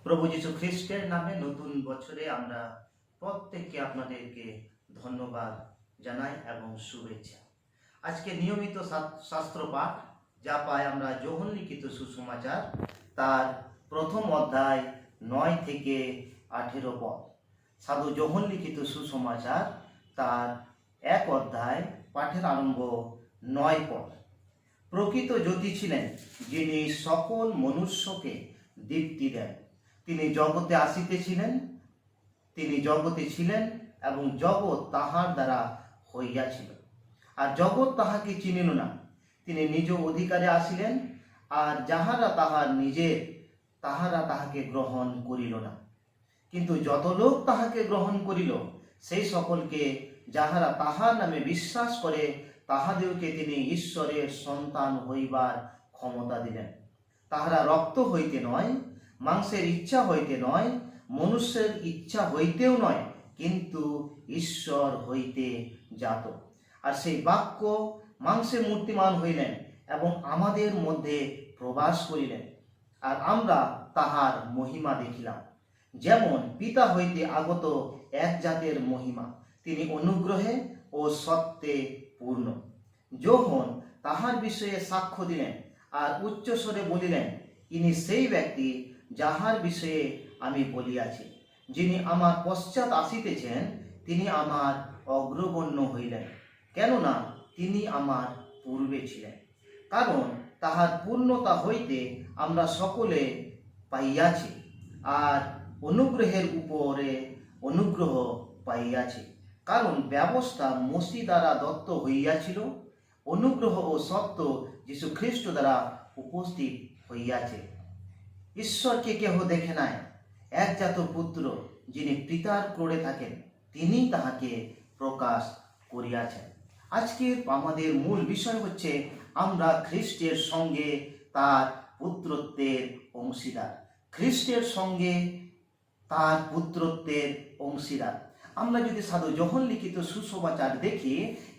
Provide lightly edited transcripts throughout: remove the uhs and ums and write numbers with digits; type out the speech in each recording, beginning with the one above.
প্রভু যীশু খ্রিস্টের নামে নতুন বছরে আমরা প্রত্যেককে আপনাদেরকে ধন্যবাদ জানাই এবং শুভেচ্ছা। আজকে নিয়মিত শাস্ত্র পাঠ যা পাই আমরা যোহন লিখিত সুসমাচার তার প্রথম অধ্যায় 9 থেকে 18 পদ। সাধু যোহন লিখিত সুসমাচার তার 1 অধ্যায় পাঠের আরম্ভ 9 পদ। প্রকৃত জ্যোতি ছিলেন যিনি সকল মনুষ্যকে দীপ্তি দেন। তিনি জগতে আসিতেছিলেন, তিনি জগতে ছিলেন এবং জগৎ তাহার দ্বারা হইয়াছিল, আর জগৎ তাহাকে চিনিল না। তিনি নিজ অধিকারে আসিলেন, আর যাহারা তাহার নিজের তাহারা তাহাকে গ্রহণ করিল না। কিন্তু যত লোক তাহাকে গ্রহণ করিল, সেই সকলকে যাহারা তাহার নামে বিশ্বাস করে তাহাদেরকে তিনি ঈশ্বরের সন্তান হইবার ক্ষমতা দিলেন। তাহারা রক্ত হইতে নয়, মাংসের ইচ্ছা হইতে নয়, মনুষ্যের ইচ্ছা হইতেও নয়, কিন্তু ঈশ্বর হইতে জাত। আর সেই বাক্য মাংসে মূর্তিমান হইলেন এবং আমাদের মধ্যে প্রবাস করিলেন, আর আমরা তাহার মহিমা দেখিলাম, যেমন পিতা হইতে আগত এক জাতের মহিমা। তিনি অনুগ্রহে ও সত্যে পূর্ণ। যোহন তাহার বিষয়ে সাক্ষ্য দিলেন আর উচ্চস্বরে বলিলেন, ইনি সেই ব্যক্তি যাহার বিষয়ে আমি বলিয়াছি। যিনি আমার পশ্চাৎ আসিতেছেন, তিনি আমার অগ্রগণ্য হইলেন, কেননা তিনি আমার পূর্বে ছিলেন। কারণ তাহার পূর্ণতা হইতে আমরা সকলে পাইয়াছি, আর অনুগ্রহের উপরে অনুগ্রহ পাইয়াছি। কারণ ব্যবস্থা মসি দ্বারা দত্ত হইয়াছিল, অনুগ্রহ ও সত্য যীশু খ্রিস্ট দ্বারা উপস্থিত হইয়াছে। ঈশ্বরকে কেহ দেখে নাই, একজাত পুত্র যিনি পিতার ক্রোড়ে থাকেন, তিনি তাহাকে প্রকাশ করিয়াছেন। আজকের আমাদের মূল বিষয় হচ্ছে আমরা খ্রিস্টের সঙ্গে তার পুত্রত্বের অংশীদার। খ্রিস্টের সঙ্গে তার পুত্রত্বের অংশীদার। আমরা যদি সাধু যোহন লিখিত সুসমাচার দেখি,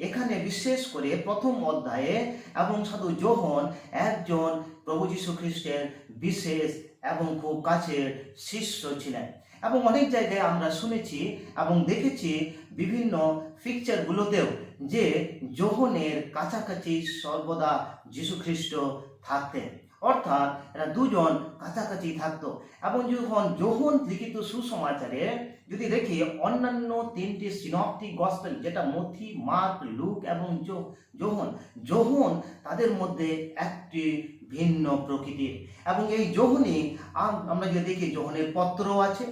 এখানে বিশেষ করে প্রথম অধ্যায়ে এবং সাধু যোহন একজন প্রভু যীশু খ্রিস্টের বিশেষ এবং খুব কাছের শিষ্য ছিলেন। এবং অনেক জায়গায় আমরা শুনেছি এবং দেখেছি বিভিন্ন পিকচারগুলোতেও যে যোহনের কাছাকাছি সর্বদা যীশু খ্রিস্ট থাকতেন, অর্থাৎ এরা দুজন কাছাকাছি থাকতো। এবং যখন যোহন লিখিত সুসমাচারে যদি দেখি অন্যান্য 3টি সিনপটিক গসপেল, যেটা মথি, মার্ক, লুক এবং যোহন তাদের মধ্যে একটি ভিন্ন প্রকৃতির। এবং এই যোহনই আমরা যদি দেখি যোহনের পত্র আছে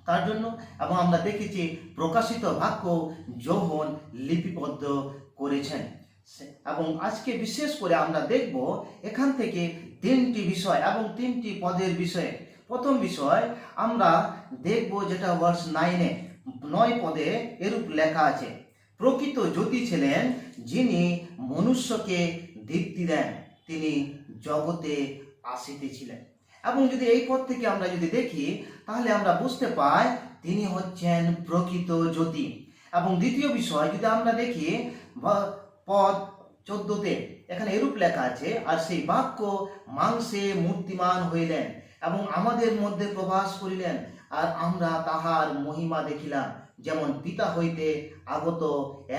তার জন্য, এবং আমরা দেখেছি প্রকাশিত বাক্য যোহন লিপিবদ্ধ করেছেন। এবং আজকে বিশেষ করে আমরা দেখব এখান থেকে 3টি বিষয় এবং 3টি পদের বিষয়ে। প্রথম বিষয় আমরা দেখব যেটা ভার্স 9 পদে এরূপ লেখা আছে, প্রকৃত জ্যোতি ছিলেন যিনি মনুষ্যকে দীপ্তি দেন, তিনি জগতে আসিতেছিলেন। এবং যদি এই পদ থেকে আমরা যদি দেখি, তাহলে আমরা বুঝতে পাই তিনি হচ্ছেন প্রকৃত জ্যোতি। এবং দ্বিতীয় বিষয় যদি আমরা দেখি পদ 14তে, এখানে এরূপ লেখা আছে, আর সেই বাক্য মাংসে মূর্তিমান হইলেন এবং আমাদের মধ্যে প্রবাস করিলেন, আর আমরা তাহার মহিমা দেখিলাম, যেমন পিতা হইতে আগত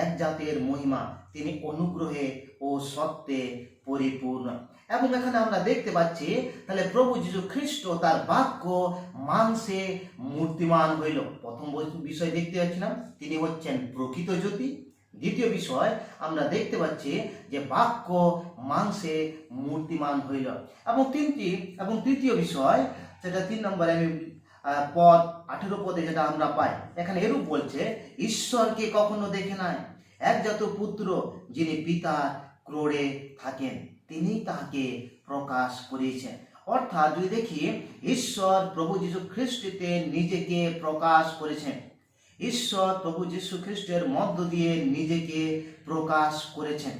এক জাতের মহিমা। তিনি অনুগ্রহে ও সত্যে পরিপূর্ণ। এবং এখানে আমরা দেখতে পাচ্ছি তাহলে প্রভু যীশু খ্রিস্ট তার বাক্য মাংসে মূর্তিমান হইল। প্রথম বিষয় দেখতে পাচ্ছিলাম তিনি হচ্ছেন প্রকৃত জ্যোতি। দ্বিতীয় বিষয় আমরা দেখতে পাচ্ছি যে বাক্য মাংসে মূর্তিমান হইল। এবং তৃতীয় বিষয়, সেটা 3 নম্বরে আমি পদ 18 পদে যেটা আমরা পাই, এখানে এরূপ বলছে, ঈশ্বরকে কখনো দেখে নাই, একজাত পুত্র যিনি পিতার ক্রোড়ে থাকেন, তিনি তাহাকে প্রকাশ করিয়েছেন। অর্থাৎ যদি দেখি, ঈশ্বর প্রভু যীশু খ্রিস্টতে নিজেকে প্রকাশ করেছেন। ঈশ্বর প্রভু যীশু খ্রিস্টের মধ্য দিয়ে নিজেকে প্রকাশ করেছেন।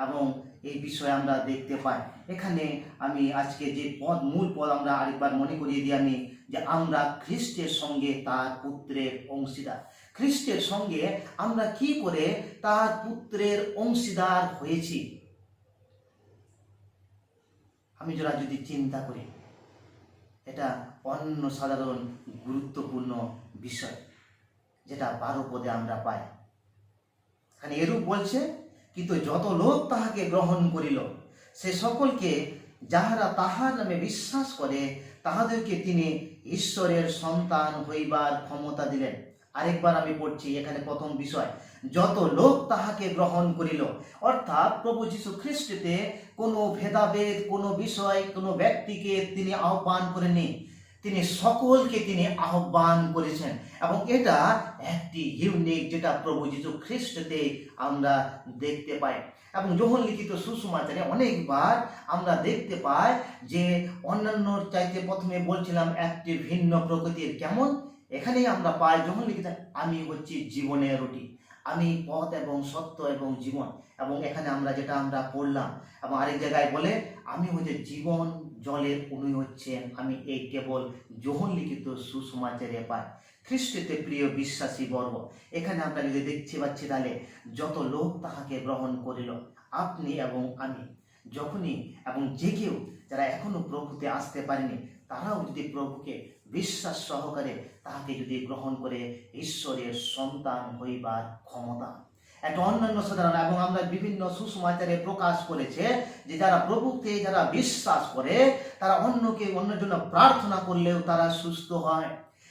এবং এই বিষয়ে আমরা দেখতে পাই এখানে। আমি আজকে যে মূল পদ আমরা আরেকবার মনে করিয়ে দিই আমি, যে আমরা খ্রিস্টের সঙ্গে তার পুত্রের অংশীদার। খ্রিস্টের সঙ্গে আমরা কি করে তার পুত্রের অংশীদার হয়েছি, আমি যদি চিন্তা করি, এটা অন্য সাধারণ গুরুত্বপূর্ণ বিষয়, যেটা 12 পদে আমরা পাই। এখানে এরূপ বলছে, কিন্তু যত লোক তাহাকে গ্রহণ করিল সে সকলকে যাহারা তাহার নামে বিশ্বাস করে তাহাদেরকে তিনি ঈশ্বরের সন্তান হইবার ক্ষমতা দিলেন। আরেকবার আমি পড়ছি, এখানে প্রথম বিষয়, যত লোক তাহাকে গ্রহণ করিল, অর্থাৎ প্রভু যীশু খ্রিস্টতে কোনো ভেদাভেদ, কোনো বিষয়, কোনো ব্যক্তিকে তিনি আহ্বান করেননি, তিনি সকলকে তিনি আহ্বান করেছেন। এবং এটা একটি ইউনিক, যেটা প্রভু যীশু খ্রিস্টতে আমরা দেখতে পাই। এবং যোহন লিখিত সুসমাচারে অনেকবার আমরা দেখতে পাই যে অন্যান্য চাইতে প্রথমে বলছিলাম একটি ভিন্ন প্রকৃতির। কেমন? এখানেই আমরা পাই যোহন লিখিত, আমি হচ্ছি জীবনের রুটি, আমি পথ এবং সত্য এবং জীবন। এবং এখানে আমরা যেটা আমরা পড়লাম, এবং আরেক জায়গায় বলে আমি হচ্ছে জীবন জলের উনি হচ্ছেন আমি। এই কেবল যোহন লিখিত সুসমাচারে পাই। খ্রিস্টতে প্রিয় বিশ্বাসী বর্গ, এখানে আমরা যদি দেখতে পাচ্ছি, তাহলে যত লোক তাহাকে গ্রহণ করিল, আপনি এবং আমি যখনই, এবং যে কেউ যারা এখনো প্রভুতে আসতে পারেনি, তারাও যদি প্রভুকে বিশ্বাস সহকারে তাহাকে যদি গ্রহণ করে ঈশ্বরের সন্তান হইবার ক্ষমতা। একটা অন্যান্য সাধারণ, এবং আমরা বিভিন্ন সুসমাচারে প্রকাশ করেছে যে যারা প্রভুকে যারা বিশ্বাস করে তারা অন্যের জন্য প্রার্থনা করলেও তারা সুস্থ হয়।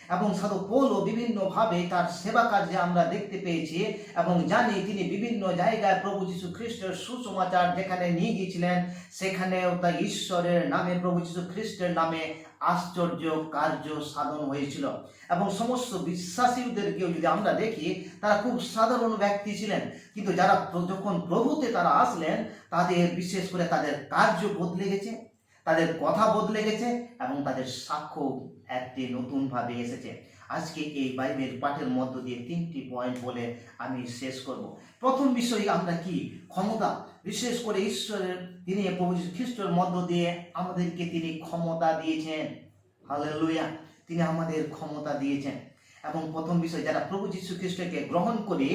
এবং সাধু পৌলও বিভিন্নভাবে তার সেবা কার্যে আমরা দেখতে পেয়েছি এবং জানি তিনি বিভিন্ন জায়গায় প্রভু যীশু খ্রিস্টের সুসমাচার যেখানে নিয়ে গিয়েছিলেন, সেখানেও তা ঈশ্বরের নামে, প্রভু যীশু খ্রিস্টের নামে আশ্চর্য কার্য সাধন হয়েছিল। এবং সমস্ত বিশ্বাসীদেরকেও যদি আমরা দেখি, তারা খুব সাধারণ ব্যক্তি ছিলেন, কিন্তু যারা যখন প্রভুতে তারা আসলেন, তাদের বিশেষ করে তাদের কার্য বদলে গেছে, তাদের কথা বদলে গেছে, এবং তাদের সাক্ষ্য একটি নতুনভাবে এসেছে। আজকে এই বাইবেল পাঠের মধ্য দিয়ে 3টি পয়েন্ট বলে আমি শেষ করব। প্রথম বিষয় আমরা কি? ক্ষমতা। বিশেষ করে ঈশ্বরের তিনি প্রভু যীশু খ্রিস্টের মধ্য দিয়ে আমাদেরকে তিনি ক্ষমতা দিয়েছেন। হালেলুয়া! তিনি আমাদের ক্ষমতা দিয়েছেন। এবং প্রথম বিষয়, যারা প্রভু যীশু খ্রিস্টকে গ্রহণ করে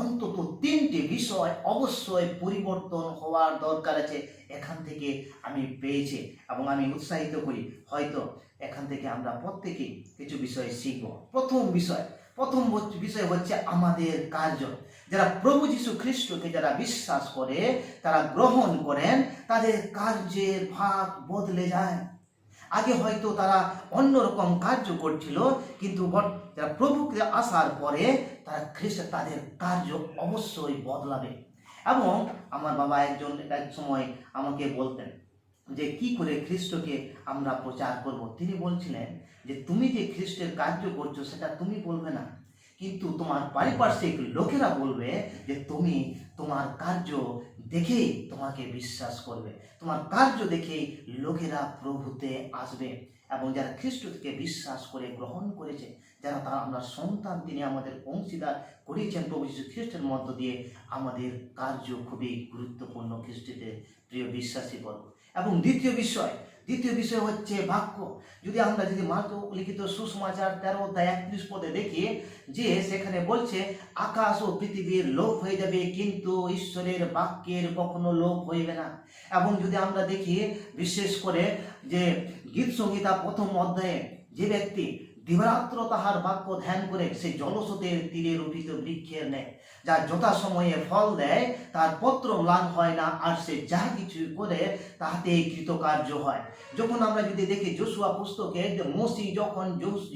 অন্তত 3টি বিষয় অবশ্যই পরিবর্তন হওয়ার দরকার আছে, এখান থেকে আমি পেয়েছি এবং আমি উৎসাহিত করি। হয়তো এখান থেকে আমরা প্রত্যেকেই কিছু বিষয় শিখব। প্রথম বিষয় হচ্ছে আমাদের কার্য। যারা প্রভু যীশু খ্রিস্টকে যারা বিশ্বাস করে, তারা গ্রহণ করেন, তাদের কার্যের ভাগ বদলে যায়। আগে হয়তো তারা অন্যরকম কার্য করছিল, কিন্তু যারা প্রভুকে আসার পরে তারা খ্রিস্ট তাদের কার্য অবশ্যই বদলাবে। এবং আমার বাবা এক সময় আমাকে বলতেন যে কি করে খ্রিস্টকে আমরা প্রচার করব। তিনি বলছিলেন যে তুমি যে খ্রিস্টের কার্য করছো সেটা তুমি বলবে না, কিন্তু তোমার পারিপার্শ্বিক লোকেরা বলবে যে তুমি তোমার কার্য দেখেই তোমাকে বিশ্বাস করবে, তোমার কার্য দেখেই লোকেরা প্রভুতে আসবে। এবং যারা খ্রিস্টকে বিশ্বাস করে গ্রহণ করেছে, যারা তারা আমরা সন্তান, তিনি আমাদের অংশীদার করিয়েছেন প্রভু যীশু খ্রিস্টের মধ্য দিয়ে, আমাদের কার্য খুবই গুরুত্বপূর্ণ খ্রিস্টতে প্রিয় বিশ্বাসী বর্গ। এবং দ্বিতীয় বিষয় হচ্ছে বাক্য। আমরা যদি মার্ক লিখিত সুসমাচার 13 অধ্যায় 31 পদে দেখি, যে সেখানে বলছে আকাশ ও পৃথিবীর লোপ হয়ে যাবে, কিন্তু ঈশ্বরের বাক্যের কখনো লোপ হইবে না। এবং যদি আমরা দেখি বিশেষ করে যে গীত সংহিতা 1ম অধ্যায়ে, যে ব্যক্তি দিবারাত্র তাহার বাক্য ধ্যান করে, সেই জলস্রোতের তীরে রোপিত বৃক্ষের ন্যায়, যা যথা সময়ে ফল দেয়, তার পত্র ম্লান হয় না, আর সে যা কিছু করে তাহাতে কৃতকার্য হয়। যখন আমরা যদি দেখি যোশুয়া পুস্তকে, মোশি যখন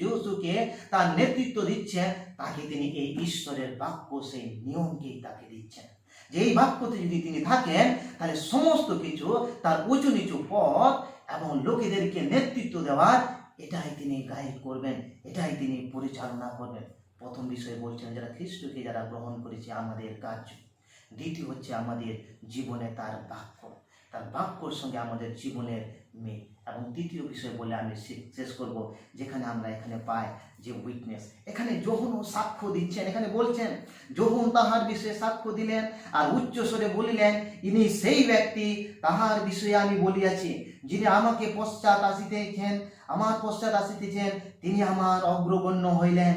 যোশুকে তার নেতৃত্ব দিচ্ছেন, তাকে তিনি এই ঈশ্বরের বাক্য, সেই নিয়মকেই তাকে দিচ্ছেন, যে এই বাক্যতে যদি তিনি থাকেন, তাহলে সমস্ত কিছু তার উঁচু নিচু পথ এবং লোকেদেরকে নেতৃত্ব দেওয়ার, এটাই তিনি গাইড করবেন, এটাই তিনি পরিচালনা করবেন। প্রথম বিষয় বলছেন যারা খ্রিস্টকে যারা গ্রহণ করেছে, আমাদের কার্য। দ্বিতীয় হচ্ছে আমাদের জীবনে তার বাক্যর সঙ্গে আমাদের জীবনের মিল। এবং তৃতীয় বিষয় বলে আমি শেষ করব, যেখানে আমরা এখানে পাই যে উইটনেস। এখানে যোহন সাক্ষ্য দিচ্ছেন, এখানে বলছেন যোহন তাহার বিষয়ে সাক্ষ্য দিলেন আর উচ্চস্বরে বলিলেন, ইনি সেই ব্যক্তি, তাহার বিষয়ে আমি বলিয়াছি, যিনি আমার পশ্চাৎ আসিতেছেন, তিনি আমার অগ্রগণ্য হইলেন,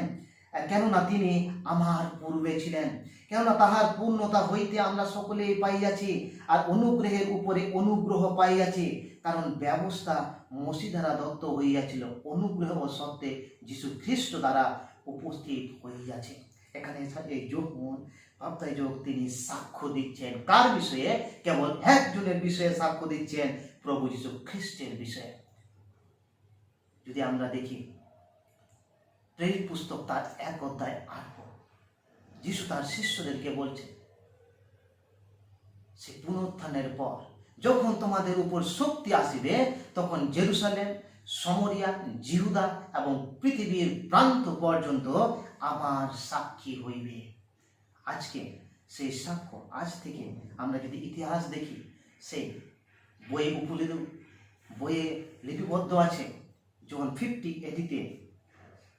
কেননা তিনি আমার পূর্বে ছিলেন। কেননা তাহার পূর্ণতা হইতে আমরা সকলেই পাইয়াছি, আর অনুগ্রহের উপরে অনুগ্রহ পাইয়াছি। কারণ ব্যবস্থা মসি দ্বারা দত্ত হইয়াছিল, অনুগ্রহ ও সত্যে যীশু খ্রিস্ট দ্বারা উপস্থিত হইয়াছে। এখানে এই যখন বাপ্তাইজক তিনি সাক্ষ্য দিচ্ছেন কার বিষয়ে? কেবল একজনের বিষয়ে সাক্ষ্য দিচ্ছেন, প্রভু যীশু খ্রিস্টের বিষয়ে। যদি আমরা দেখি প্রেরিত পুস্তক তার 1:8, যিশু তার শিষ্যদেরকে বলছে, সে পুনরুত্থানের পর যখন তোমাদের উপর শক্তি আসিবে, তখন জেরুসালেম, সমরিয়া, জিহুদা এবং পৃথিবীর প্রান্ত পর্যন্ত আমার সাক্ষী হইবে। আজকে সেই সাক্ষ্য, আজ থেকে আমরা যদি ইতিহাস দেখি, সেই বইয়ে লিপিবদ্ধ আছে। যখন 50 AD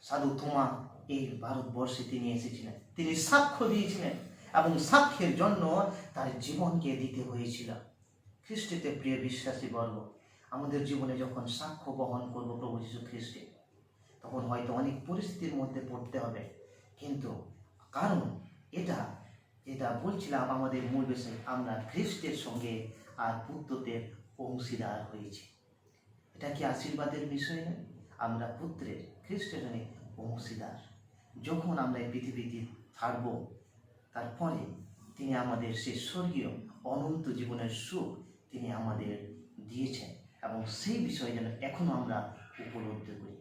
সাধু থোমা এই ভারতবর্ষে তিনি এসেছিলেন, তিনি সাক্ষ্য দিয়েছিলেন এবং সাক্ষ্যের জন্য তার জীবনকে দিতে হয়েছিল। খ্রিস্টতে প্রিয় বিশ্বাসী বর্গ, আমাদের জীবনে যখন সাক্ষ্য বহন করব প্রভু যীশু খ্রিস্টে, তখন হয়তো অনেক পরিস্থিতির মধ্যে পড়তে হবে, কিন্তু কারণ এটা বলছিলাম আমাদের মূল বিষয়, আমরা খ্রিস্টের সঙ্গে আর পুত্রত্বের অংশীদার হয়েছি। এটা কি আশীর্বাদের বিষয় নয়? আমরা পুত্রের, খ্রিস্টের অংশীদার। যখন আমরা এই পৃথিবীতে থাকব, তারপরে তিনি আমাদের সেই স্বর্গীয় অনন্ত জীবনের সুখ তিনি আমাদের দিয়েছেন, এবং সেই বিষয় যেন এখনো আমরা উপলব্ধি করি।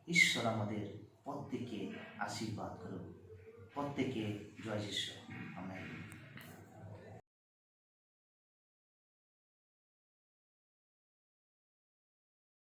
ঈশ্বর আমাদের প্রত্যেককে আশীর্বাদ করুন। প্রত্যেকে জয় যিশু। আমেন।